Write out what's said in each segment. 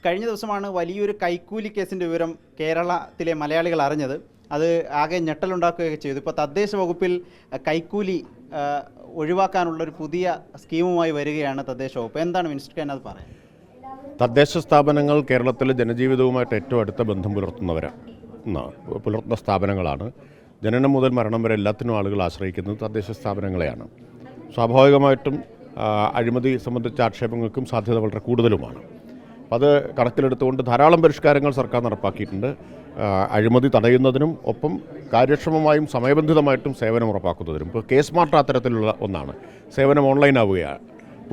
കഴിഞ്ഞ ദിവസമാണ് വലിയൊരു കൈക്കൂലി കേസിൻ്റെ വിവരം കേരളത്തിലെ മലയാളികൾ അറിഞ്ഞത്. അത് ആകെ ഞെട്ടലുണ്ടാക്കുകയൊക്കെ ചെയ്തു. ഇപ്പോൾ തദ്ദേശ വകുപ്പിൽ കൈക്കൂലി ഒഴിവാക്കാനുള്ളൊരു പുതിയ സ്കീമുമായി വരികയാണ് തദ്ദേശ വകുപ്പ്. എന്താണ് മിനിസ്റ്റർക്ക് അത് പറയാം? തദ്ദേശ സ്ഥാപനങ്ങൾ കേരളത്തിലെ ജനജീവിതവുമായിട്ട് ഏറ്റവും അടുത്ത ബന്ധം പുലർത്തുന്ന സ്ഥാപനങ്ങളാണ്. ജനനം മുതൽ മരണം വരെ എല്ലാത്തിനും ആളുകൾ ആശ്രയിക്കുന്നത് തദ്ദേശ സ്ഥാപനങ്ങളെയാണ്. സ്വാഭാവികമായിട്ടും അഴിമതി സംബന്ധിച്ച ആക്ഷേപങ്ങൾക്കും സാധ്യത വളരെ കൂടുതലുമാണ്. അത് കണക്കിലെടുത്തുകൊണ്ട് ധാരാളം പരിഷ്കാരങ്ങൾ സർക്കാർ നടപ്പാക്കിയിട്ടുണ്ട്. അഴിമതി തടയുന്നതിനും ഒപ്പം കാര്യക്ഷമമായും സമയബന്ധിതമായിട്ടും സേവനം ഉറപ്പാക്കുന്നതിനും. ഇപ്പോൾ കേസ് മാർട്ട് അത്തരത്തിലുള്ള ഒന്നാണ്. സേവനം ഓൺലൈൻ ആവുകയാണ്.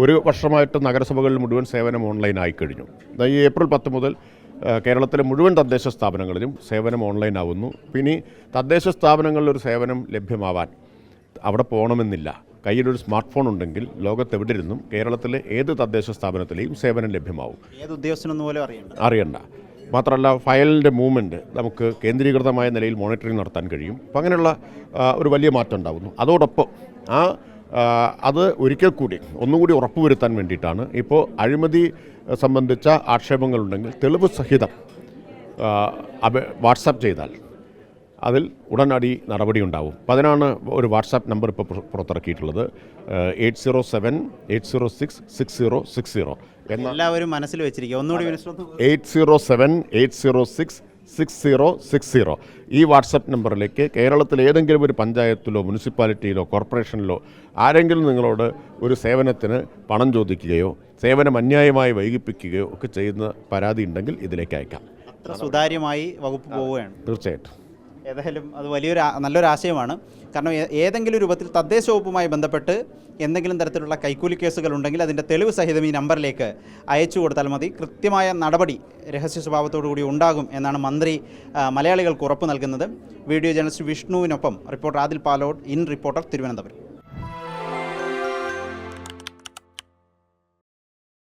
ഒരു വർഷമായിട്ട് നഗരസഭകളിൽ മുഴുവൻ സേവനം ഓൺലൈൻ ആയിക്കഴിഞ്ഞു. ഈ ഏപ്രിൽ 10 മുതൽ കേരളത്തിലെ മുഴുവൻ തദ്ദേശ സ്ഥാപനങ്ങളിലും സേവനം ഓൺലൈൻ ആവുന്നു. പിന്നെ തദ്ദേശ സ്ഥാപനങ്ങളിലൊരു സേവനം ലഭ്യമാവാൻ അവിടെ പോകണമെന്നില്ല. കയ്യിലൊരു സ്മാർട്ട് ഫോൺ ഉണ്ടെങ്കിൽ ലോകത്തെവിടെ ഇരുന്നും കേരളത്തിലെ ഏത് തദ്ദേശ സ്ഥാപനത്തിലെയും സേവനം ലഭ്യമാവും. ഏത് ഉദ്യോഗസ്ഥനൊന്നും പോലും അറിയണ്ട. മാത്രമല്ല ഫയലിൻ്റെ മൂവ്മെൻറ്റ് നമുക്ക് കേന്ദ്രീകൃതമായ നിലയിൽ മോണിറ്ററിംഗ് നടത്താൻ കഴിയും. അപ്പം അങ്ങനെയുള്ള ഒരു വലിയ മാറ്റം ഉണ്ടാകുന്നു. അതോടൊപ്പം അത് ഒരിക്കൽ കൂടി ഒന്നുകൂടി ഉറപ്പുവരുത്താൻ വേണ്ടിയിട്ടാണ് ഇപ്പോൾ അഴിമതി സംബന്ധിച്ച ആക്ഷേപങ്ങളുണ്ടെങ്കിൽ തെളിവ് സഹിതം വാട്സാപ്പ് ചെയ്താൽ അതിൽ ഉടനടി നടപടി ഉണ്ടാവും. അപ്പം അതിനാണ് ഒരു വാട്സാപ്പ് നമ്പർ ഇപ്പോൾ പുറത്തിറക്കിയിട്ടുള്ളത്. 807-806-6060 എല്ലാവരും മനസ്സിൽ വെച്ചിരിക്കുക. ഒന്നുകൂടി 807-806-6060 ഈ വാട്സപ്പ് നമ്പറിലേക്ക് കേരളത്തിൽ ഏതെങ്കിലും ഒരു പഞ്ചായത്തിലോ മുനിസിപ്പാലിറ്റിയിലോ കോർപ്പറേഷനിലോ ആരെങ്കിലും നിങ്ങളോട് ഒരു സേവനത്തിന് പണം ചോദിക്കുകയോ സേവനം അന്യായമായി വൈകിപ്പിക്കുകയോ ഒക്കെ ചെയ്യുന്ന പരാതി ഉണ്ടെങ്കിൽ ഇതിലേക്ക് അയക്കാം. അത്ര സുതാര്യമായി വകുപ്പ് പോവുകയാണ്. തീർച്ചയായിട്ടും. ഏതായാലും അത് നല്ലൊരു ആശയമാണ്. കാരണം ഏതെങ്കിലും രൂപത്തിൽ തദ്ദേശ വകുപ്പുമായി ബന്ധപ്പെട്ട് എന്തെങ്കിലും തരത്തിലുള്ള കൈക്കൂലി കേസുകൾ ഉണ്ടെങ്കിൽ അതിൻ്റെ തെളിവ് സഹിതം ഈ നമ്പറിലേക്ക് അയച്ചു കൊടുത്താൽ മതി. കൃത്യമായ നടപടി രഹസ്യ സ്വഭാവത്തോടുകൂടി ഉണ്ടാകും എന്നാണ് മന്ത്രി മലയാളികൾക്ക് ഉറപ്പ് നൽകുന്നത്. വീഡിയോ ജേർണലിസ്റ്റ് വിഷ്ണുവിനൊപ്പം reporter Adil Palode, in reporter, Thiruvananthapuram.